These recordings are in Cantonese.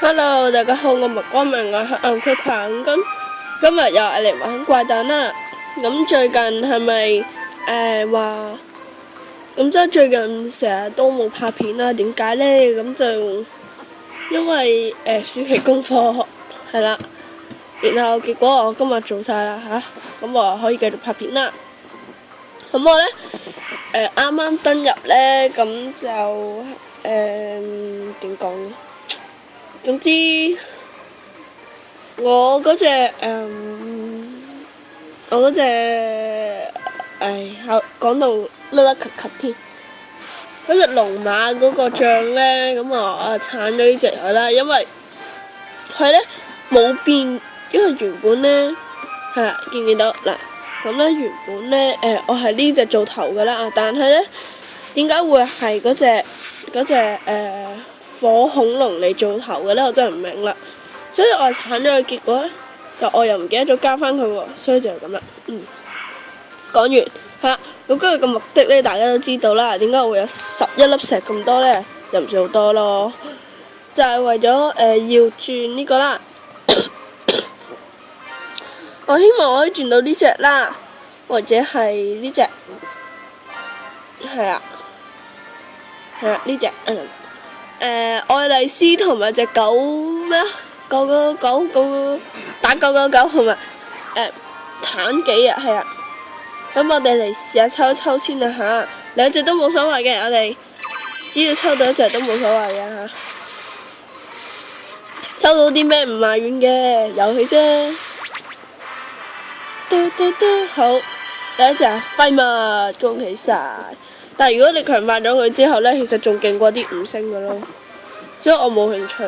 Hello，大家好，我麥光明，我係暗區棒咁。今日又係嚟玩怪蛋啦。咁最近係咪話咁即係最近成日都冇拍片啦？點解呢？咁就因為暑期功課係啦，然後結果我今日做晒啦吓，咁我可以繼續拍片啦。咁我呢啱啱登入呢，咁就點講呢？總之，我嗰隻講到甩甩咳咳添，嗰隻龍馬嗰個像咧，咁我鏟咗呢隻佢啦，因為佢咧冇變，因為原本咧係啦，見唔見到嗱？咁咧原本咧我係呢隻做頭噶啦，但係咧點解會係嗰隻火恐龍嚟做頭嘅咧？我真係唔明啦，所以我鏟咗佢，結果咧就我又唔記得咗加翻佢喎，所以就係咁啦。講完嚇，咁今日嘅目的咧，大家都知道啦。點解會有11粒石咁多咧？又唔算好多咯，就係為咗要轉呢個啦。我希望我可以轉到呢隻啦，或者係呢隻，係啊呢隻愛麗絲同埋隻狗咩啊？狗打999同埋坦幾啊？係啊，咁我哋嚟試下抽一抽先啦吓，兩隻都冇所謂嘅，我哋只要抽到一隻都冇所謂嘅吓。抽到啲咩唔埋怨嘅遊戲啫。好，第一隻廢物，恭喜晒！但係如果你強化咗佢之後呢，其實仲勁過啲5星嘅咯，所以我冇興趣。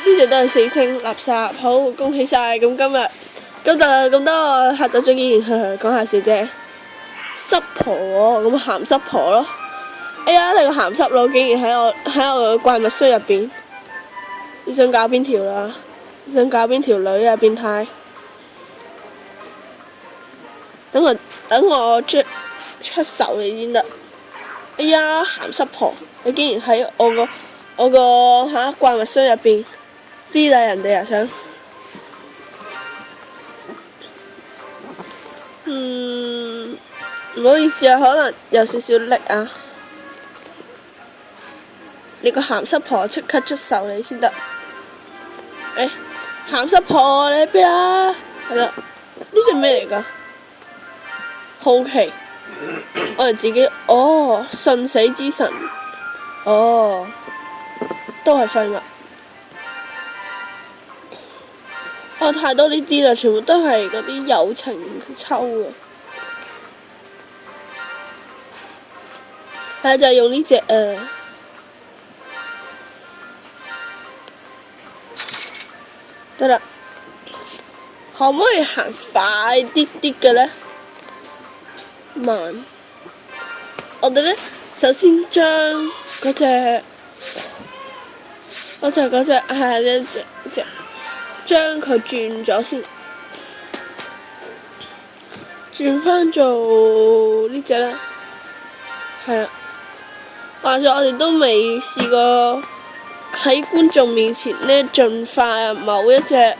呢隻都係4星垃圾，好，恭喜晒！咁今日咁多下晝再見，講下笑啫。濕婆喎，咁鹹濕婆咯。哎呀，你個鹹濕佬竟然喺我嘅怪物箱入邊，你想搞邊條啦？你想搞邊條女啊？變態！等我出手你先得。哎呀，鹹濕婆，你竟然喺我個怪物箱入邊飛啦人哋啊想。唔好意思啊，可能有少少力啊。你個鹹濕婆即刻出手你先得。鹹濕婆你喺邊啊？係啦，呢隻咩嚟噶？好奇，我哋自己信死之神，都係廢物。太多呢啲啦，全部都係嗰啲友情抽嘅。係就係用呢隻得啦。可唔可以行快啲嘅呢？慢。我哋呢，首先將嗰隻係呢隻，將佢轉咗先，轉翻做呢隻啦。係啦。話說我哋都未試過喺觀眾面前呢進化某一隻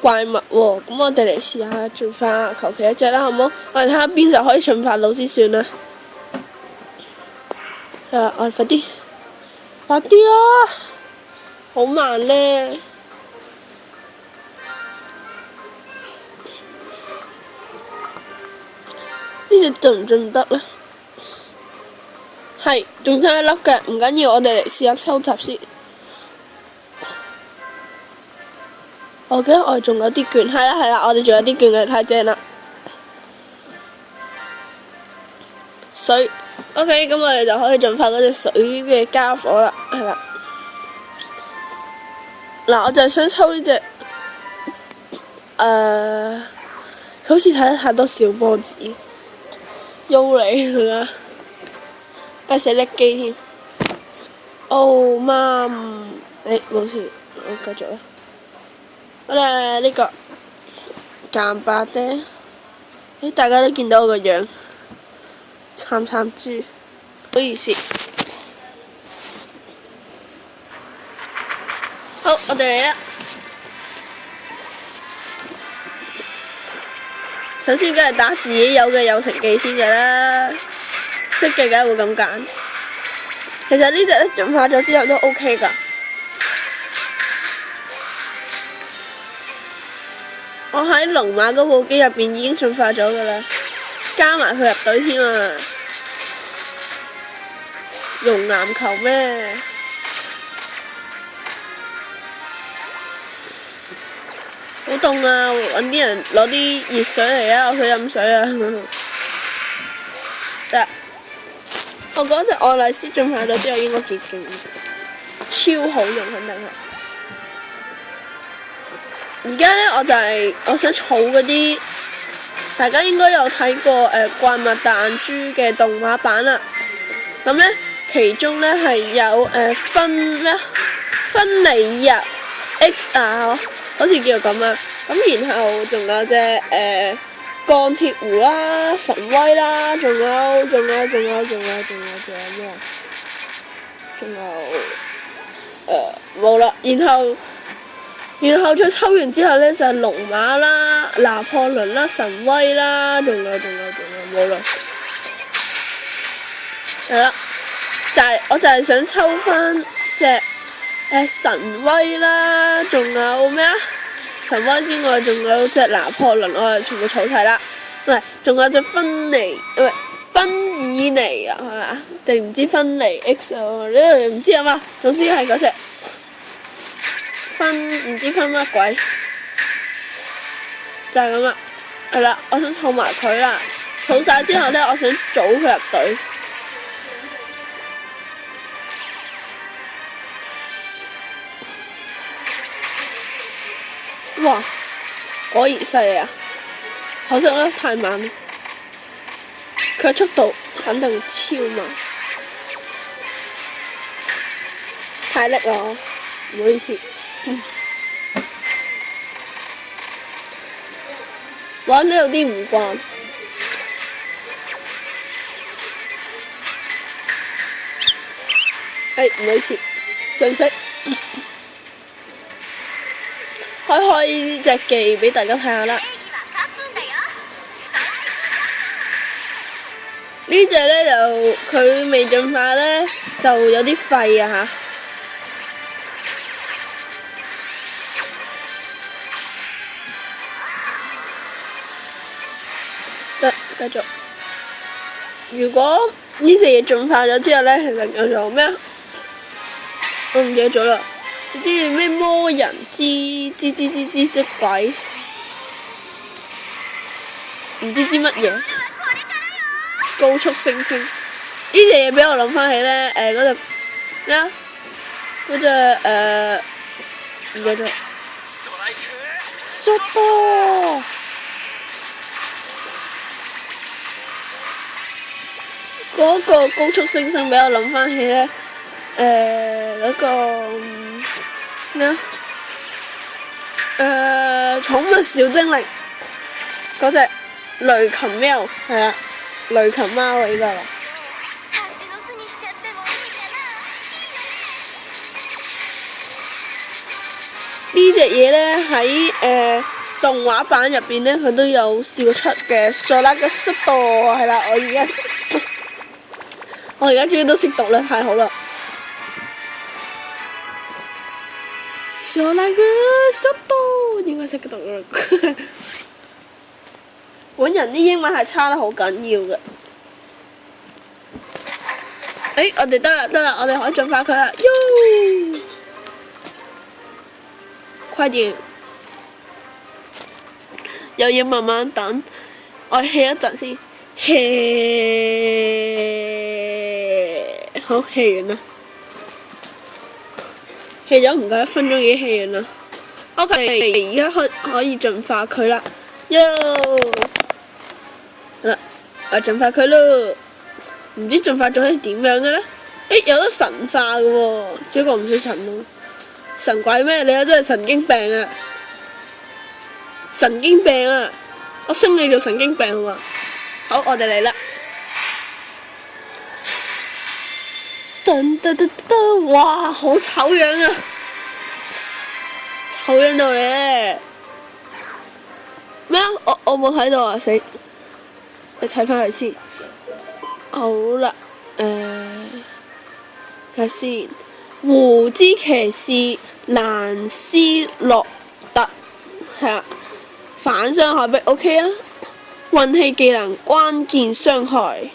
怪物喎，咁我哋嚟試下進化求其一隻啦，好唔好？我哋睇下邊就可以進化到先算啦。我哋快啲啦，好慢呢。呢隻進唔得咧？係，仲差一粒嘅，唔緊要，我哋嚟試下收集先。我記得我哋仲有啲券，係啦，我哋仲有啲券嘅，太正啦！水 ，OK， 咁我哋就可以進化嗰隻水嘅家伙啦，係啦。嗱，我就係想抽呢隻，佢好似睇得太多小波子，喐你啦！帶寫叻機添。媽，冇事，我繼續啦。我哋呢個間白爹。大家都見到我個樣，慘慘豬，唔好意思。好，我哋嚟啦。首先梗係打自己有嘅有成記先嘅啦，識嘅梗係會咁揀。其實呢隻咧進化咗之後都 OK 㗎。我喺龍馬嗰部機入邊已經進化咗㗎啦，加埋佢入隊添啊！熔岩球咩？好凍啊！揾啲人攞啲熱水嚟啊！我想飲水啊！得，我覺得隻愛麗絲進化咗之後應該幾勁，超好用肯定係。而家呢，我想儲嗰啲，大家應該有睇過怪物彈珠嘅動畫版啦。咁呢，其中呢係有芬尼日 XR， 好似叫做咁啊。咁然後仲有隻鋼鐵狐啦、神威啦，仲有咩啊？仲有冇啦。然後再抽完之後呢，就係龍馬啦、拿破崙啦、神威啦，仲有冇啦？係啦，我就係想抽翻隻神威啦，仲有咩啊？神威之外，仲有隻拿破崙，我係全部儲齊啦。唔係，仲有隻芬爾尼啊，係咪？定唔知芬尼 X 啊？唔知啊嘛。總之係嗰隻。唔知分乜鬼，就係咁啦。係啦，我想儲埋佢啦。儲晒之後呢，我想組佢入隊。哇！果然犀利啊！可惜咧太慢，佢速度肯定超慢，太叻啦！唔好意思。玩得有啲唔慣，唔好意思，信息開呢隻技俾大家睇下啦。呢隻呢就佢未進化呢，就有啲廢啊嚇。得，繼續。如果呢隻嘢進化咗之後呢，其實叫做咩啊？我唔記得咗啦。啲咩魔人之鬼，唔知乜嘢。高速猩猩，呢隻嘢俾我諗翻起呢，嗰隻咩啊？嗰隻唔記得咗。速度。嗰個高速猩猩俾我諗翻起呢，嗰個咩啊？寵物小精靈嗰隻雷琴喵，係啊，雷琴貓啊，依家啦。呢隻嘢呢，喺動畫版入邊呢，佢都有笑出嘅，索拉嘅速度係啦，我而家終於都識讀啦，太好啦！索拉嘅速度應該識讀啦。本人啲英文係差得好緊要嘅。我哋得啦，我哋可以進化佢啦，喲！快點！又要慢慢等，我歇一陣先。好，氣完啦，氣咗唔夠1分鐘已經氣完啦。OK， 而家可以進化佢啦，喲！好啦，我進化佢咯，唔知進化咗係點樣嘅咧？有得神化嘅喎，只不過唔識神咯。神鬼咩？你真係神經病啊！神經病啊！我升你做神經病好嘛？好，我哋嚟啦！噔噔噔噔，哇，好醜樣啊！醜樣到咧咩啊？我冇睇到啊！死，你睇翻佢先。好啦，睇下先。胡之騎士蘭斯洛特係啊，反傷害壁 OK 啊。運氣技能關鍵傷害。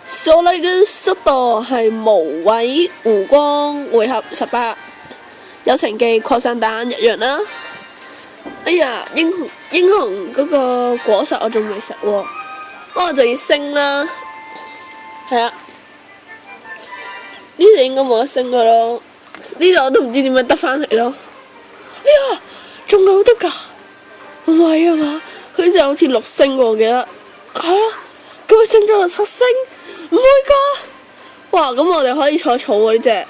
所謂嘅速度係無畏弧光回合18，友情技擴散彈一樣啦。哎呀，英雄嗰個果實我仲未食喎，我就要升啦。係啊，呢度應該冇得升噶咯，呢度我都唔知點樣得翻嚟咯。呢呀，仲有得噶？唔係啊嘛，佢就好似6星喎，我記得係啊，佢升咗到7星。唔會噶，哇！咁我哋可以坐草喎呢隻。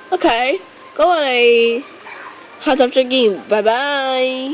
OK，咁我哋下集再見，拜拜。